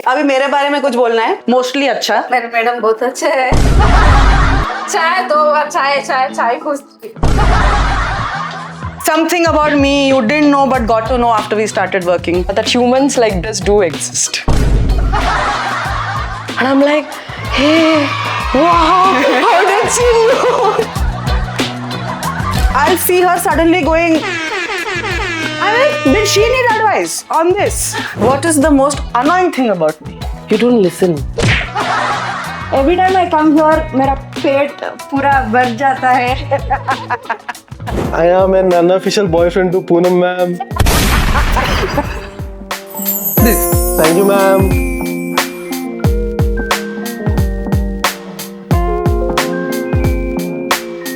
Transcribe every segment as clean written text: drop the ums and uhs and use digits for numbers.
अभी मेरे बारे में कुछ बोलना है? मोस्टली अच्छा। मेरे मैडम बहुत अच्छे हैं। चाय दो बार चाय खुश। Something about me you didn't know but got to know after we started working. That humans like this do exist. And I'm like, hey, wow, how did she know? I'll see her suddenly going, I'm like, did she need advice on this? What is the most annoying thing about me? You don't listen. Every time I come here, मेरा पेट पूरा भर जाता है। I am an unofficial boyfriend to Poonam ma'am. Thank you ma'am.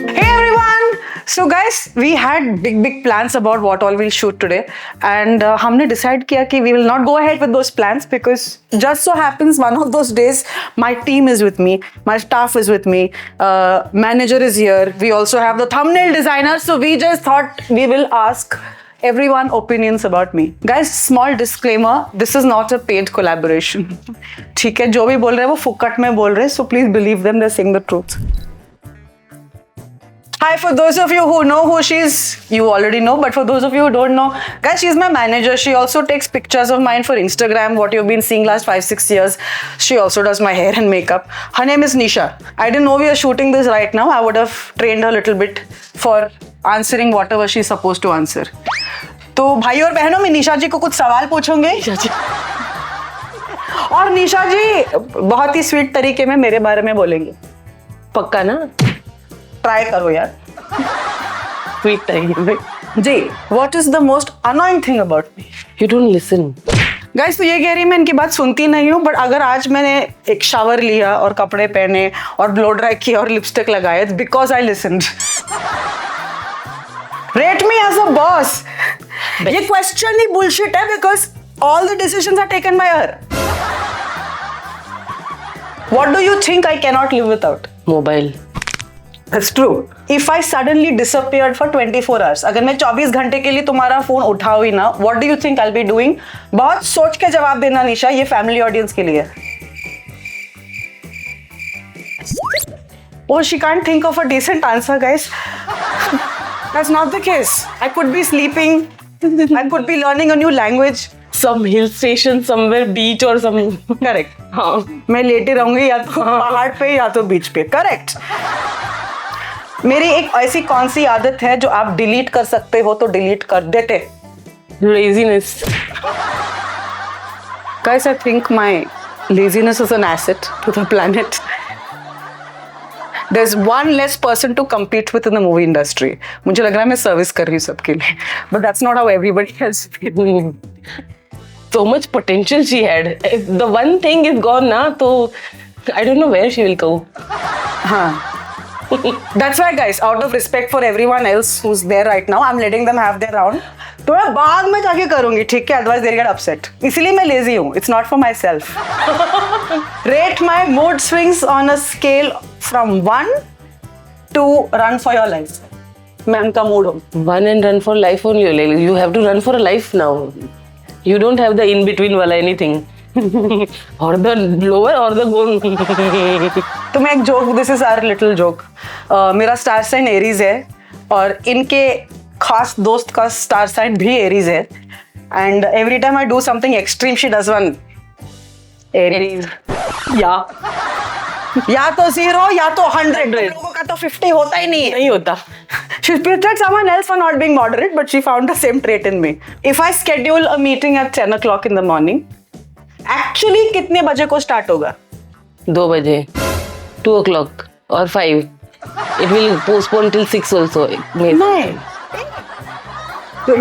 Hey everyone! So guys, we had big plans about what all we'll shoot today, and हमने decide किया कि we will not go ahead with those plans because just so happens one of those days my team is with me, my staff is with me, manager is here. We also have the thumbnail designer, so we just thought we will ask everyone opinions about me. Guys, small disclaimer: this is not a paid collaboration. ठीक है, जो भी बोल रहे हैं वो फुकट में बोल रहे हैं, so please believe them. They're saying the truth. Hi, for those of you who know who she is, you already know, but for those of you who don't know, guys, she's my manager. She also takes pictures of mine for Instagram, what you've been seeing last 5-6 years. She also does my hair and makeup. Her name is Nisha. I didn't know we are shooting this right now. I would have trained her a little bit for answering whatever she's supposed to answer. तो भाई और बहनों, मैं निशा जी को कुछ सवाल पूछूंगी। और निशा जी बहुत ही स्वीट तरीके में मेरे बारे में बोलेंगे। पक्का ना? ट्राई करो यार। Sweet तरीके में। जी, what is the most annoying thing about me? You don't listen. Guys, तो ये कह रही मैं इनकी बात सुनती नहीं हूँ, बट अगर आज मैंने एक शावर लिया और कपड़े पहने और ब्लो ड्राई किया और लिपस्टिक लगाया, it's because I listened. Rate me as a boss. ये क्वेश्चन ही बुलशिट है because all the decisions are taken by her. What do you think I can not live without? Mobile. That's true. If I suddenly disappeared for 24 hours, अगर मैं 24 घंटे के लिए तुम्हारा phone उठाओ ही ना, what do you think I'll be doing? बहुत सोच के जवाब देना निशा, ये फैमिली ऑडियंस के लिए। Oh, she can't think of a decent answer, guys. That's not the case. I could be sleeping. I could be learning a new language. Some hill station, somewhere beach or some. Correct. हाँ. मैं लेटी रहूंगी या तो पहाड़ पे या तो बीच पे। करेक्ट। मेरी एक ऐसी कौन सी आदत है जो आप डिलीट कर सकते हो तो डिलीट कर देते? Laziness. Guys, I think my laziness is an asset to the planet. There's one less person to compete with in the movie industry. मुझे लग रहा है मैं सर्विस कर रही हूँ सबके लिए, but that's not how everybody has been. So much potential she had. If the one thing is gone ना, तो I don't know where she will go. हाँ. That's why, guys, out of respect for everyone else who's there right now, I'm letting them have their round. तो मैं बाद में जाके करूंगी, ठीक है? Otherwise they'll get upset. इसीलिए मैं lazy हूँ. It's not for myself. Rate my mood swings on a scale from 1 to run for your life. मैं उनका mood हूँ. One and run for life only. You have to run for a life now. You don't have the in between वाला anything. or the lower or the goal. तो मैं एक जोक, this is our little joke. मेरा star sign Aries है और इनके खास दोस्त का स्टार साइन भी एरीज है, and every time I do something extreme she does one Aries. या तो 0 या तो 100। लोगों का तो 50 होता ही नहीं है। नहीं होता। She pitied someone else for not being moderate, but she found the same trait in me. If I schedule a meeting at 10 o'clock in the morning, actually कितने बजे को स्टार्ट होगा? 2 बजे, 2 o'clock or 5. It will postpone till 6 also. नहीं,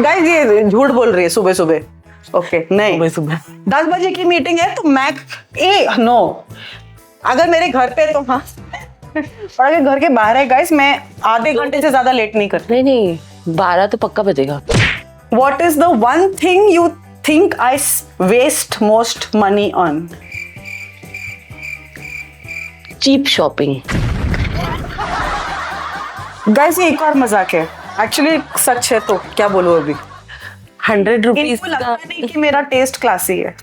guys ये झूठ बोल रही है सुबह सुबह। ओके, नहीं, सुबह 10 बजे की मीटिंग है तो मैं नो, अगर मेरे घर पे तो हाँ, और अगर घर के बाहर है गाइस, मैं आधे घंटे से ज्यादा लेट नहीं करती। नहीं 12 तो पक्का बजेगा। What is the one thing you think I waste most money on? Cheap shopping. Guys ये एक और मजाक है, एक्चुअली सच है, तो क्या बोलूं अभी। 100 रुपीज इनको लगता नहीं कि मेरा टेस्ट क्लासी है।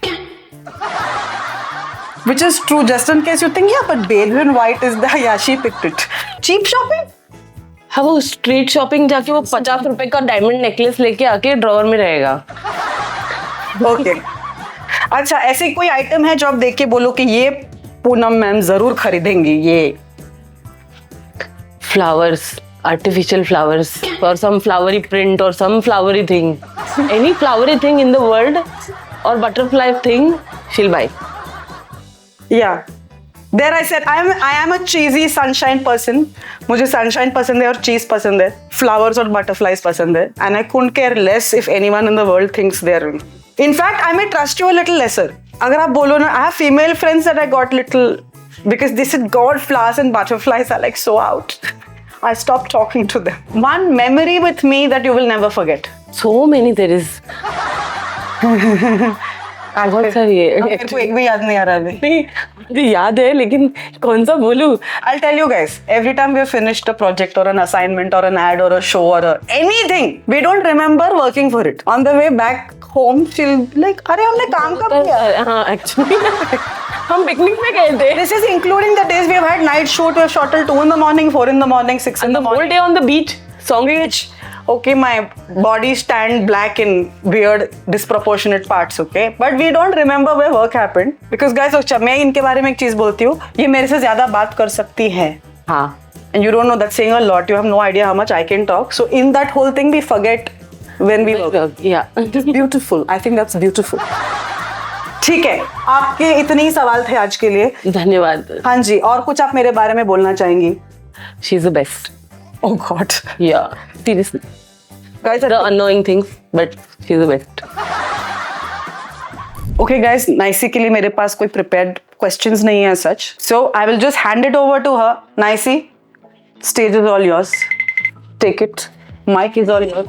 Which is true, just in case you think, yeah, but beige and white is the, yeah, she picked it. Cheap shopping? हाँ, वो स्ट्रीट शॉपिंग जाके वो 50 रुपए का डायमंड नेकलेस लेके आके ड्रॉवर में रहेगा. ओके. अच्छा, ऐसे कोई आइटम है जो आप देख के बोलो कि ये पूनम मैम जरूर खरीदेंगी ये? Flowers, artificial flowers, or some flowery print, or some flowery thing. Any flowery thing in the world, or butterfly thing, she'll buy. Yeah. There I said I am a cheesy sunshine person. मुझे sunshine पसंद है और cheese पसंद है. Flowers और butterflies पसंद है. And I couldn't care less if anyone in the world thinks they're. In fact, I may trust you a little lesser. अगर आप बोलो ना, I have female friends that I got little because they said God, flowers and butterflies are like so out. I stopped talking to them. One memory with me that you will never forget. So many there is. बहुत सारी है. मेरे को एक भी याद नहीं आ रहा अभी. नहीं, मुझे याद है लेकिन कौन सा बोलूं? I'll tell you guys, every time we have finished a project or an assignment or an ad or a show or anything, we don't remember working for it. On the way back home, she'll be like, अरे हमने काम कब किया? हाँ, actually हम picnic में गए थे. This is including the days we have had night shoot, we have shot till 2 in the morning, 4 in the morning, 6 in And the the whole morning. day on the beach, song Which, okay, my body stand black in weird disproportionate parts, okay? But we don't remember where work happened. Because guys, अच्छा, मैं इनके बारे में एक चीज बोलती हूँ, ये मेरे से ज्यादा बात कर सकती है. हाँ. And you don't know, that's saying a lot. You have no idea how much I can talk. So in that whole thing, we forget when we work. Yeah. Beautiful. I think that's beautiful. ठीक है, आपके इतने ही सवाल थे आज के लिए. धन्यवाद. हाँ जी, और कुछ आप मेरे बारे में बोलना चाहेंगी? She's the best. Oh God. Yeah. Seriously. Guys, The annoying things, but she's the best. okay guys, Nicey के लिए मेरे पास कोई prepared questions नहीं है such. So I will just hand it over to her. Nicey, stage is all yours. Take it. Mic is all yours.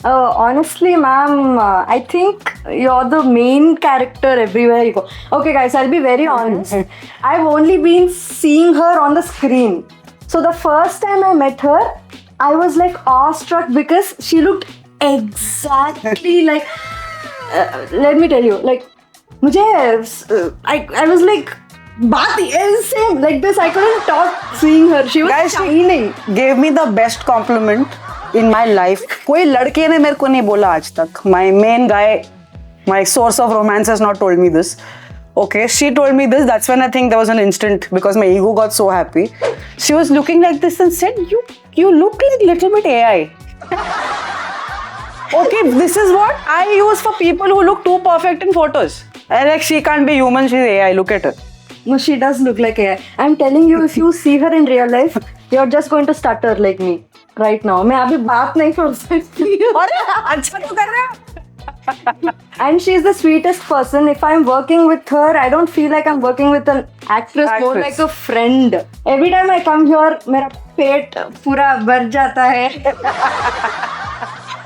Honestly, ma'am, I think you're the main character everywhere you go. Okay, guys, I'll be very honest. I've only been seeing her on the screen. So the first time I met her, I was like awestruck because she looked exactly like. Let me tell you, like, I was like, baat is same like this. I couldn't talk seeing her. She was Guys, shining. she gave me the best compliment in my life. कोई लड़के ने मेरे को नहीं बोला आज तक. My main guy, my source of romance has not told me this. Okay, she told me this. That's when I think there was an instant because my ego got so happy. She was looking like this and said, "You look like little bit AI." Okay, this is what I use for people who look too perfect in photos. And like, she can't be human. She's AI. Look at her. No, she does look like AI. I'm telling you, if you see her in real life, you're just going to stutter like me right now. मैं अभी बात नहीं कर सकती हूँ. अरे अच्छा तो कर रहे हो. And she's the sweetest person. If I'm working with her, I don't feel like I'm working with an actress, more Actress. like a friend. Every time I come here, मेरा पेट पूरा भर जाता है.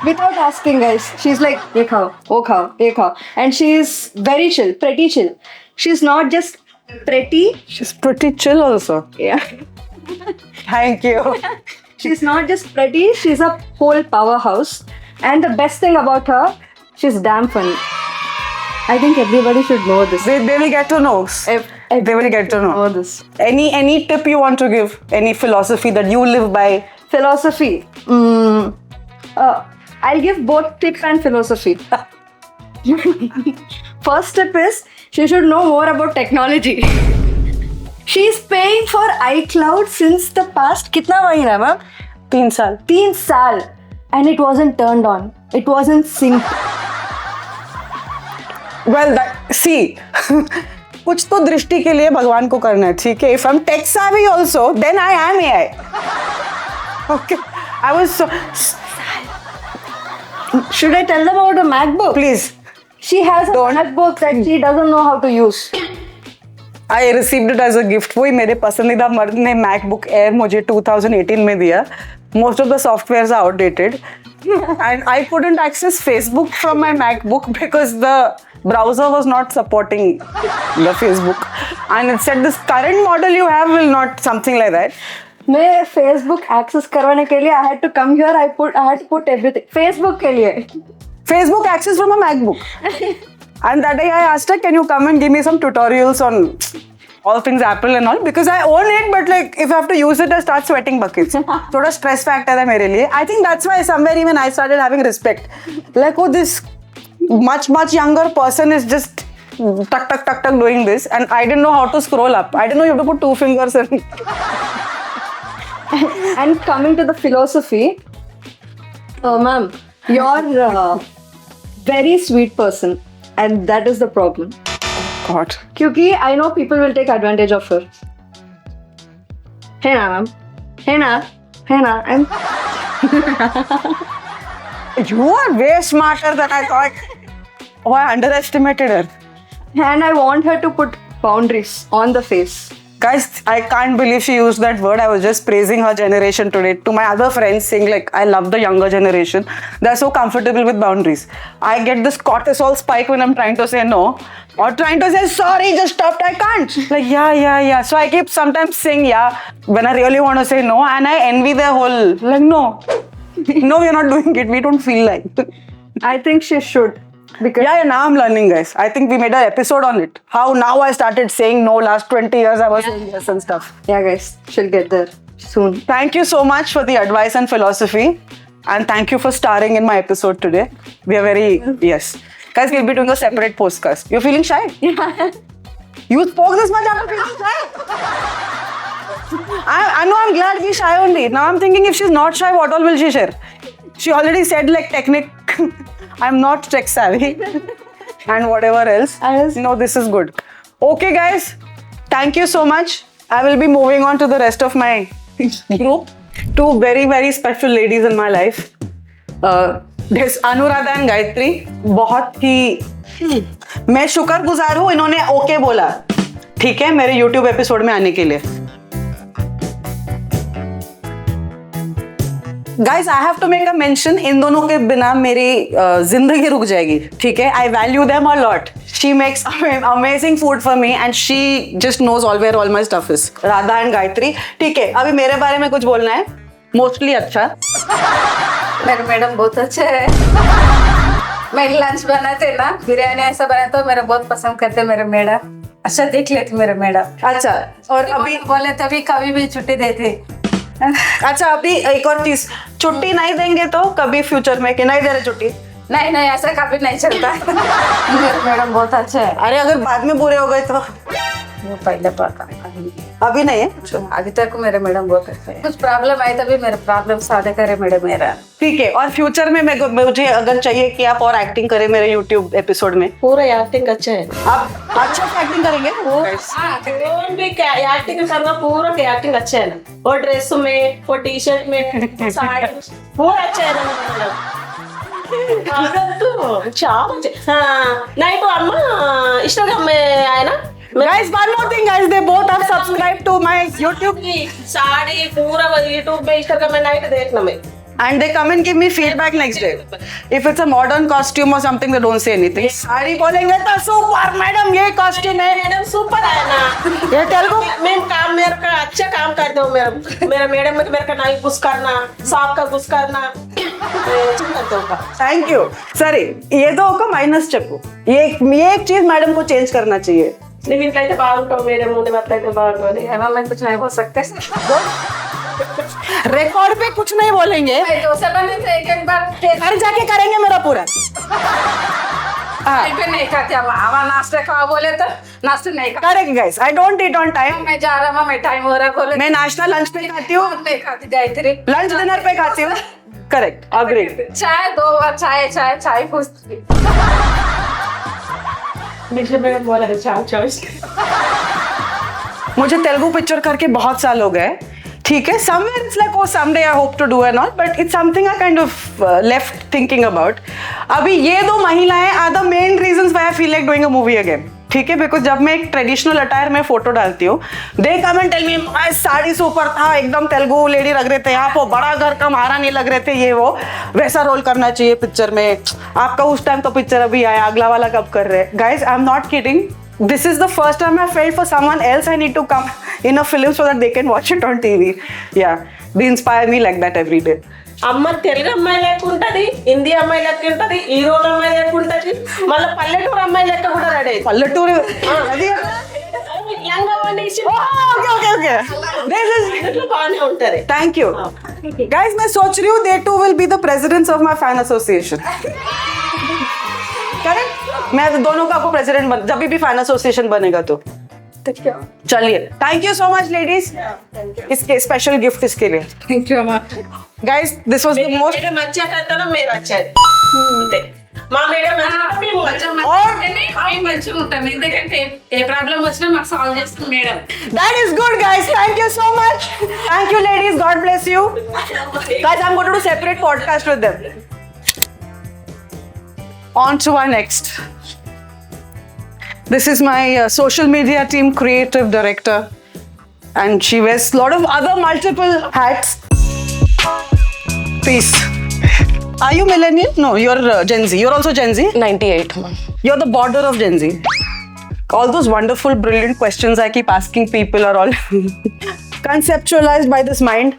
Without asking, guys, she's like, ये खाओ, वो खाओ, ये खाओ. And she's very chill, pretty chill. She's not just pretty. She's pretty chill also. Yeah. Thank you. She's not just pretty, she's a whole powerhouse. And the best thing about her, she's damn funny. I think everybody should know this. They will get to know. They will get to know. This. Any tip you want to give? Any philosophy that you live by? Philosophy. I'll give both tip and philosophy. First tip is she should know more about technology. She's paying for iCloud since the past कितना महीना ma'am? 3 साल. 3 साल. And it wasn't turned on. It wasn't synced. Well, see, कुछ तो दृष्टि के लिए भगवान को करना है, ठीक है? If I'm tech savvy also, then I am AI. Okay. I was so. Should I tell them about the MacBook? Please. She has a Don't. MacBook that she doesn't know how to use. I received it as a gift. वही मेरे पसंदीदा मर्द ने MacBook Air मुझे 2018 में दिया. Most of the softwares are outdated. And I couldn't access Facebook from my MacBook because the browser was not supporting the Facebook. And it said this current model you have will not, something like that. मैं Facebook access करवाने के लिए I had to come here. I had to put everything. Facebook के लिए. Facebook access from a MacBook. And that day I asked her, can you come and give me some tutorials on all things Apple and all? Because I own it, but like if I have to use it, I start sweating buckets. Thoda stress factor hai mere liye. I think that's why somewhere even I started having respect. Like, oh, this much younger person is just tuck doing this, and I didn't know how to scroll up. I didn't know you have to put 2 fingers in. And coming to the philosophy, ma'am, you're a very sweet person, and that is the problem. God. Kyunki I know people will take advantage of her. Hey na, ma'am. Hey na. I'm. You are way smarter than I thought. Oh, I underestimated her. And I want her to put boundaries on the face. Guys, I can't believe she used that word. I was just praising her generation today to my other friends, saying like, I love the younger generation. They're so comfortable with boundaries. I get this cortisol spike when I'm trying to say no, or trying to say sorry, just stopped, I can't. Like, yeah. So I keep sometimes saying yeah when I really want to say no, and I envy their whole, like, no, we're not doing it. We don't feel like. I think she should. Because Yeah, now I'm learning, guys. I think we made an episode on it. How now I started saying no. Last 20 years I was saying yes and stuff. yeah, guys, she'll get there soon. Thank you so much for the advice and philosophy. And thank you for starring in my episode today. We are very, yes. Guys, we'll be doing a separate podcast. You're feeling shy? Yeah. You spoke this much after feeling shy? I know, I'm glad we're shy only. Now I'm thinking if she's not shy, what all will she share? She already said like technique. I'm not tech savvy. And whatever else. No, this is good. Okay, guys. Thank you so much. I will be moving on to the rest of my group. 2 very, very special ladies in my life. This Anuradha and Gayatri. बहुत ही मैं शुक्रगुजार हूँ इन्होंने okay बोला ठीक है मेरे YouTube episode में आने के लिए. Guys, I have to make a mention. इन दोनों के बिना मेरी जिंदगी रुक जाएगी. ठीक है? I value them a lot. She makes amazing food for me and she just knows where all my stuff is. Radha and Gayatri. ठीक है? अभी मेरे बारे में कुछ बोलना है. Mostly अच्छा. मेरे मैडम बहुत अच्छे है. मैं लंच बनाते ना बिरयानी ऐसा बनाते तो मेरा बहुत पसंद करते मेरे मैडम. अच्छा देख लेते मेरे मैडम. अच्छा और अभी बोले तभी कभी भी छुट्टी देते. अच्छा अभी एक और चीज छुट्टी नहीं देंगे तो कभी फ्यूचर में कि नहीं दे रहे छुट्टी. नहीं ऐसा कभी नहीं चलता. मेरे मैडम बहुत अच्छे है. अरे अगर बाद में बुरे हो गए तो वो पहले पता अभी नहीं है. अभी तक मेरे मैडम बहुत अच्छे है. कुछ प्रॉब्लम आई तभी मेरे प्रॉब्लम सॉल्व करे मैडम मेरा. ठीक है और फ्यूचर में मुझे अगर चाहिए कि आप और एक्टिंग करें मेरे यूट्यूब एपिसोड में. पूरा एक्टिंग अच्छा है. आप अच्छा एक्टिंग करेंगे वो कौन भी एक्टिंग करना पूरा एक्टिंग अच्छा है ना. वो ड्रेस में वो टी शर्ट में साड़ी पूरा अच्छा है ना. नहीं तो अम्मा इंस्टाग्राम में आए ना. Guys, one more thing, guys. They both have subscribed to my YouTube sari पूरा यूट्यूब में इंस्टाग्राम में नाइट देखना मैं. and they come and give me feedback next day. If it's a modern costume or something, they don't say anything. Sari बोलेंगे तो super madam ये costume है. Madam super है ना. ये तेलुगु मैं काम मेरे का अच्छा काम करते हो. मेरा मैडम में मेरे का नाई घुस करना साफ का घुस करना करते हो. Thank you. सॉरी ये दो को माइनस చెప్పు. ये एक चीज मैडम को चेंज करना चाहिए. लेकिन कहते बाहर मेरे मुंह में बताते बाहर मैं कुछ नहीं बोल सकते. रिकॉर्ड पे कुछ नहीं बोलेंगे. डोसा बने तो एक बार घर जाके करेंगे मेरा पूरा. पे नहीं खाते. हमारा नाश्ता खाओ बोले तो नाश्ता नहीं खा. Correct guys. I don't eat on time. मैं जा रहा हूँ. मैं टाइम हो रहा बोले मैं नाश्ता लंच पे खाती हूँ. नहीं खाती. गायत्री लंच डिनर पे खाती हूँ. Correct agree. चाय 2 बार चाय पूछती. बोला है चाय. मुझे तेलुगु पिक्चर करके बहुत साल हो गए. ठीक है somewhere it's like oh someday I hope to do and all but it's something I kind of left thinking about. अभी ये 2 महिलाएं are the main reasons why I feel like doing a movie again. ठीक है because जब मैं एक traditional attire में photo डालती हूँ they come and tell me sari super था एकदम तेलुगु लेडी लग रहे थे आप वो बड़ा घर का महारानी लग रहे थे ये वो वैसा रोल करना चाहिए पिक्चर में. आपका उस टाइम तो पिक्चर अभी आया अगला वाला कब कर रहे. Guys I am not kidding. This is the first time I felt for someone else I need to come in a film so that they can watch it on TV. Yeah, they inspire me like that every day. అమ్మ తెలుగు అమ్మాయి లెక్క ఉంటది, హిందీ అమ్మాయి లెక్క ఉంటది, హీరోల అమ్మాయి లెక్క ఉంటది, మళ్ళీ పల్లెటూరు అమ్మాయి లెక్క కూడా రెడీ. పల్లెటూరు అది బాగానే ఉంటది. Thank you guys. मैं सोच रही हूँ they too will be the presidents of my fan association. Correct, मैं दोनों का आपको प्रेसिडेंट बन जब भी फैन एसोसिएशन बनेगा तो चलिए. Thank you so much ladies. इसके स्पेशल गिफ्ट इसके लिए. థ్యాంక్ యూ అమ్మా. Guys this was the most madam వచ్చాక మీరు వచ్చారు అంతే. మా మేడం మేము వచ్చాము. మేము మంచిగా ఉంటాం, ఎందుకంటే ఏ ప్రాబ్లం వచ్చినా మాకు సాల్వ్ చేస్తుంది madam. That is good, guys. Thank you so much. Thank you, ladies. God bless you. Guys, I'm going to do separate podcast with them. On to our next. This is my social media team creative director, and she wears a lot of other multiple hats. Peace. Are you millennial? No, you're Gen Z. You're also Gen Z. 98 ma'am. You're the border of Gen Z. All those wonderful, brilliant questions I keep asking people are all conceptualized by this mind.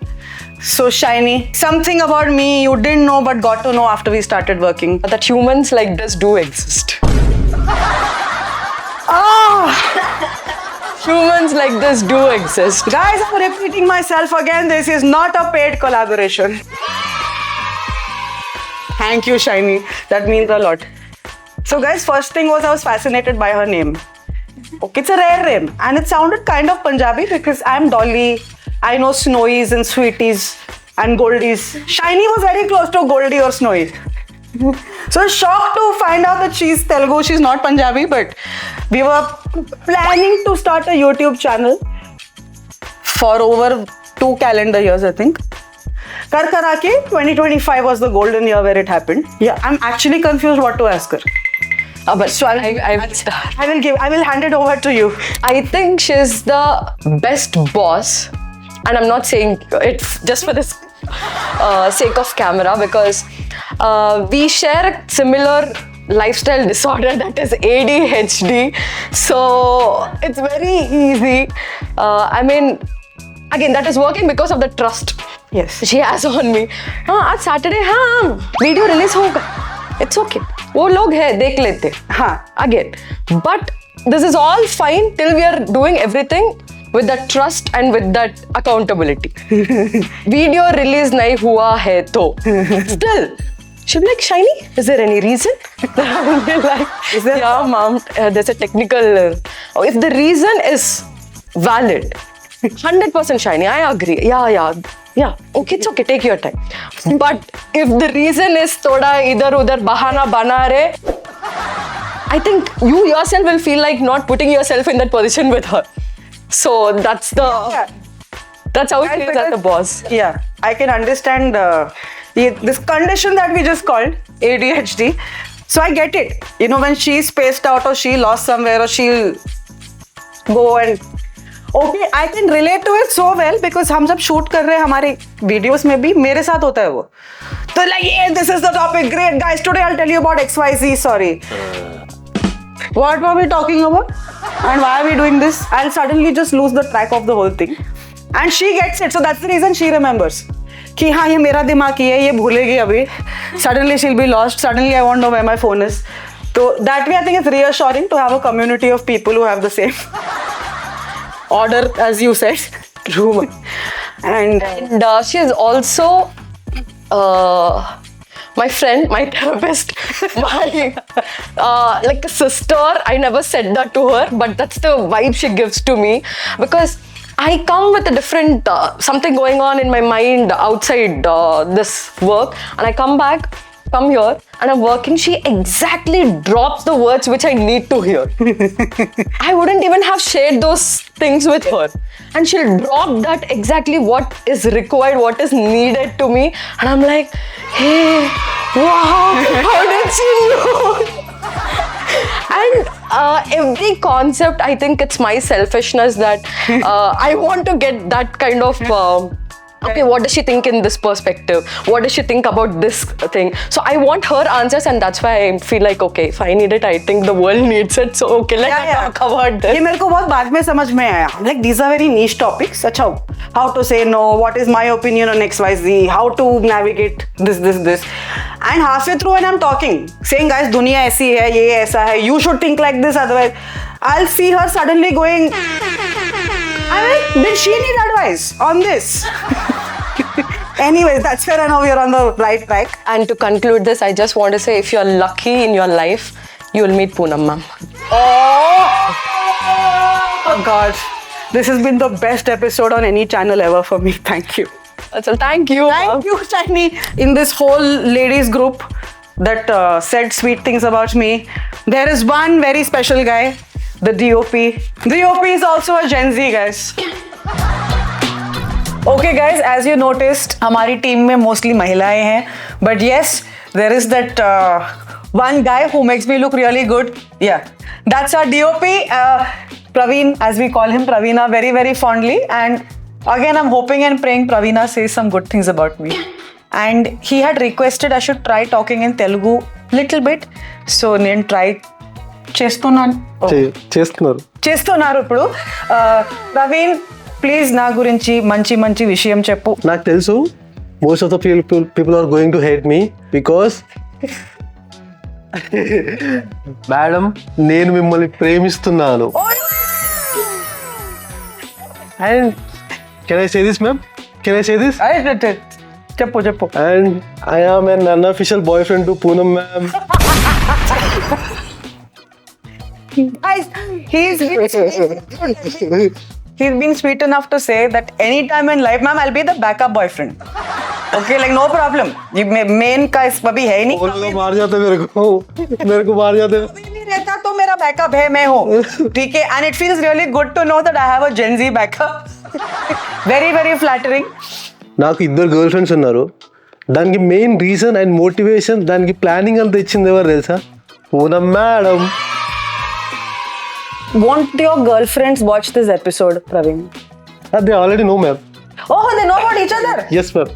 So shiny. Something about me you didn't know but got to know after we started working. That humans like this do exist. Ah! Humans like this do exist. Guys, I'm repeating myself again. This is not a paid collaboration. Thank you, Shiny. That means a lot. So, guys, first thing was I was fascinated by her name. Okay, it's a rare name, and it sounded kind of Punjabi because I'm Dolly. I know Snowies and Sweeties and Goldies. Shiny was very close to Goldie or Snowy. So shocked to find out that she's Telugu. She's not Punjabi, but we were planning to start a YouTube channel for over 2 calendar years, I think. Karkarake 2025 was the golden year where it happened. Yeah, I'm actually confused what to ask her. But So I will start. I will hand it over to you. I think she's the best boss, and I'm not saying it just for this sake of camera, because we share a similar lifestyle disorder, that is ADHD. So it's very easy. I mean, again, that is working because of the trust Yes. she has on me. हाँ आज Saturday हाँ video release होगा, it's okay, वो लोग हैं देख लेते. हाँ. Again, but this is all fine till we are doing everything with that trust and with that accountability. Video release nahi hua hai to still she'll be like, Shiny, is there any reason? I will be like, Is there- yeah mom, there's a technical if the reason is valid, 100% Shiny, I agree, yeah, okay, it's okay, take your time. But if the reason is thoda idhar udhar bahana bana rahe, I think you yourself will feel like not putting yourself in that position with her. So that's how it is as a boss. Yeah, I can understand this condition that we just called ADHD. So I get it. You know, when she's spaced out or she lost somewhere or she'll go and okay, I can relate to it so well because हम जब shoot कर रहे हैं हमारे videos में भी मेरे साथ होता है वो. तो like, yeah, this is the topic. Great guys, today I'll tell you about XYZ. Sorry. What were we talking about? And why are we doing this? I'll suddenly just lose the track of the whole thing. And she gets it. So that's the reason she remembers. कि हाँ ये मेरा दिमाग ही है, ये भूलेगी अभी. Suddenly she'll be lost. Suddenly I won't know where my phone is. So that way I think it's reassuring to have a community of people who have the same order as you said. True. And And she is also my friend, my therapist, my like a sister. I never said that to her, but that's the vibe she gives to me, because I come with a different something going on in my mind outside this work, and I come here and I'm working. She exactly drops the words which I need to hear. I wouldn't even have shared those things with her, and she'll drop that exactly what is required, what is needed to me, and I'm like, hey, wow, how did she know? And every concept, I think it's my selfishness that I want to get that kind of okay, what does she think in this perspective? What does she think about this thing? So I want her answers, and that's why I feel like, okay, if I need it, I think the world needs it. So okay, let's talk about this. ये मेरे को बहुत बाद में समझ में आया. Like these are very niche topics. अच्छा, how to say no, what is my opinion on XYZ, how to navigate this. And halfway through when I'm talking, saying guys, दुनिया ऐसी है, ये ऐसा है, you should think like this, otherwise I'll see her suddenly going, I mean, did she need advice on this? Anyways, that's where I know we're on the right track. And to conclude this, I just want to say, if you're lucky in your life, you will meet Poonam ma'am. Oh God, this has been the best episode on any channel ever for me. Thank you. So thank you. Thank you, Shiny, in this whole ladies group that said sweet things about me. There is one very special guy, the DOP. DOP is also a Gen Z, guys. Okay, guys, as you noticed, हमारी team में mostly महिलाएं हैं. But yes, there is that one guy who makes me look really good. Yeah, that's our DOP. Praveen, as we call him, Praveena, very, very fondly. And again, I'm hoping and praying Praveena says some good things about me. And he had requested I should try talking in Telugu little bit. So నేను try చేస్తున్నాను. చేస్తున్నారు ఇప్పుడు. Praveen, please నా గురించి మంచి మంచి విషయం చెప్పు. నాకు తెలుసు, most of the people are going to hate me because madam, నేను మిమ్మల్ని ప్రేమిస్తున్నాను. And can I say this, ma'am? Can I say this? చెప్పు. And I am an unofficial boyfriend to Poonam, ma'am. Guys, he's been sweet enough to say that anytime in life, ma'am, I'll be the backup boyfriend. Okay, like no problem. ये main का इस अभी है ही नहीं. बोलो तो मार जाते मेरे को मार जाते. नहीं रहता तो मेरा बैकअप है, मैं हूँ. ठीक है, and it feels really good to know that I have a Gen Z backup. Very, very flattering. నాకు ఇద్దరు గర్ల్ ఫ్రెండ్స్ ఉన్నారు. దానికి మెయిన్ రీజన్ అండ్ మోటివేషన్, దానికి ప్లానింగ్ అంతా ఇచ్చింది ఎవరు తెలుసా? Poonam madam. Won't your girlfriends watch this episode, Praveen? They already know, ma'am. Oh, they know about each other? Yes, ma'am.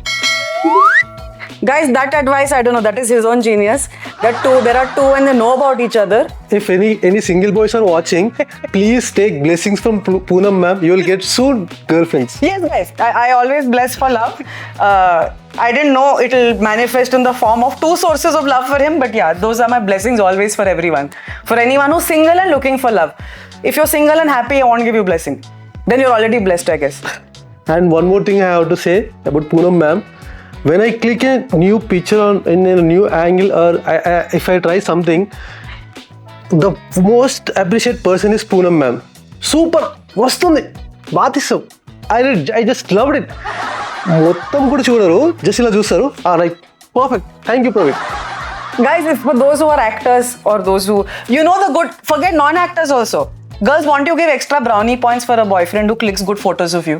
Guys, that advice, I don't know, that is his own genius. There are two and they know about each other. If any single boys are watching, please take blessings from Poonam, ma'am. You will get soon girlfriends. Yes, guys. I always bless for love. I didn't know it will manifest in the form of two sources of love for him, but yeah, those are my blessings always for everyone. For anyone who's single and looking for love. If you're single and happy, I won't give you blessing. Then you're already blessed, I guess. And one more thing I have to say about Poonam, ma'am. When I click a new picture in a new angle, or if I try something, the most appreciated person is Poonam, ma'am. Super! వస్తుంది, బాతిస్తాం. I just loved it. మొత్తం కూడా చూడరు, just ఇలా చూస్తారు. Right, perfect. Thank you, Praveen. Guys, if for those who are actors or those who, you know the good, forget non-actors also. Girls, want you give extra brownie points for a boyfriend who clicks good photos of you?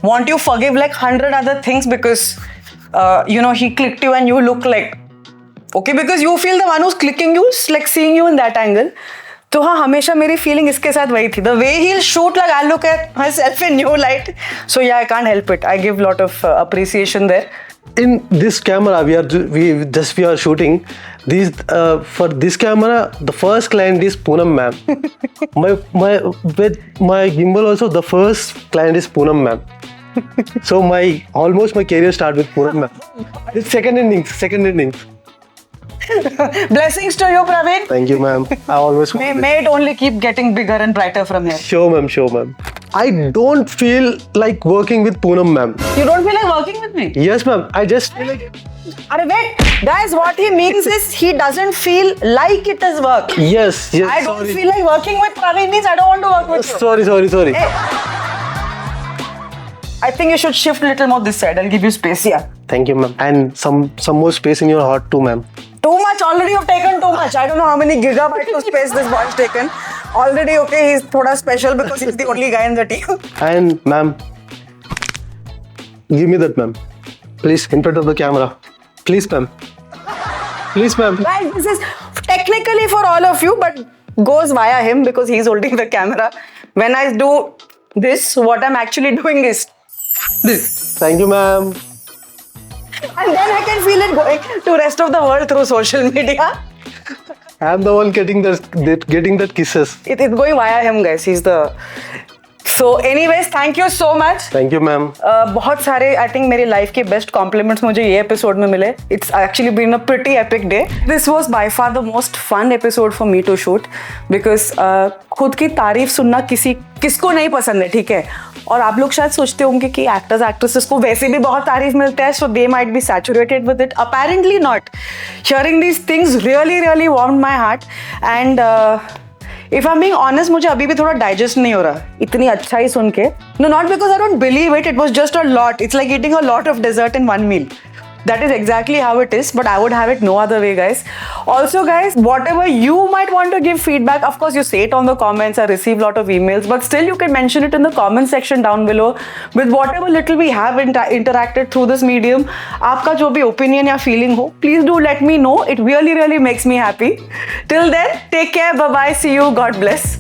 Want you forgive like 100 other things because he clicked you and you look like okay, because you feel the one who's clicking you is like seeing you in that angle. तो हाँ, हमेशा मेरी feeling इसके साथ वही थी. The way he'll shoot, like I'll look at myself in new light. So yeah, I can't help it. I give lot of appreciation there. In this camera, we are shooting. For this camera, the first client is Poonam, ma'am. my gimbal also, the first client is Poonam, ma'am. So almost my career started with Poonam, ma'am. It's second innings. Blessings to you, Praveen. Thank you, ma'am. I always may it only keep getting bigger and brighter from here. Sure, ma'am. I don't feel like working with Poonam, ma'am. You don't feel like working with me? Yes, ma'am. I just feel like... Wait, guys, what he means is he doesn't feel like it is work. Yes. I don't feel like working with Praveen means I don't want to work with you. Sorry. Hey. I think you should shift a little more this side. I'll give you space here. Thank you, ma'am. And some more space in your heart too, ma'am. Too much. Already you've taken too much. I don't know how many gigabytes of space this boy's taken. Already, okay, he's thoda special because he's the only guy in the team. And ma'am, give me that, ma'am. Please, in front of the camera. Please, ma'am. Guys, this is technically for all of you, but goes via him because he's holding the camera. When I do this, what I'm actually doing is Thank you, ma'am. And then I can feel it going to rest of the world through social media. I'm the one getting that kisses. It's going via him, guys. He's the. So, anyways, thank you so much. Thank you, ma'am. बहुत सारे I think मेरी life के best compliments मुझे ये episode में मिले. It's actually been a pretty epic day. This was by far the most fun episode for me to shoot because खुद की तारीफ सुनना किसको नहीं पसंद है, ठीक है. और आप लोग शायद सोचते होंगे कि एक्टर्स एक्ट्रेसेस को वैसे भी बहुत तारीफ मिलता है, so they might be saturated with it. Apparently not. Hearing these things really really warmed my heart. And if I am being honest, मुझे अभी भी थोड़ा डाइजेस्ट नहीं हो रहा इतनी अच्छा ही सुन के. No, not because I don't believe it was just a lot. It's like eating a lot of dessert in one meal. That is exactly how it is, but I would have it no other way, guys. Also, guys, whatever you might want to give feedback, of course, you say it on the comments. I receive a lot of emails, but still, you can mention it in the comment section down below with whatever little we have interacted through this medium. आपका जो भी opinion या feeling हो, please do let me know. It really, really makes me happy. Till then, take care. Bye bye. See you. God bless.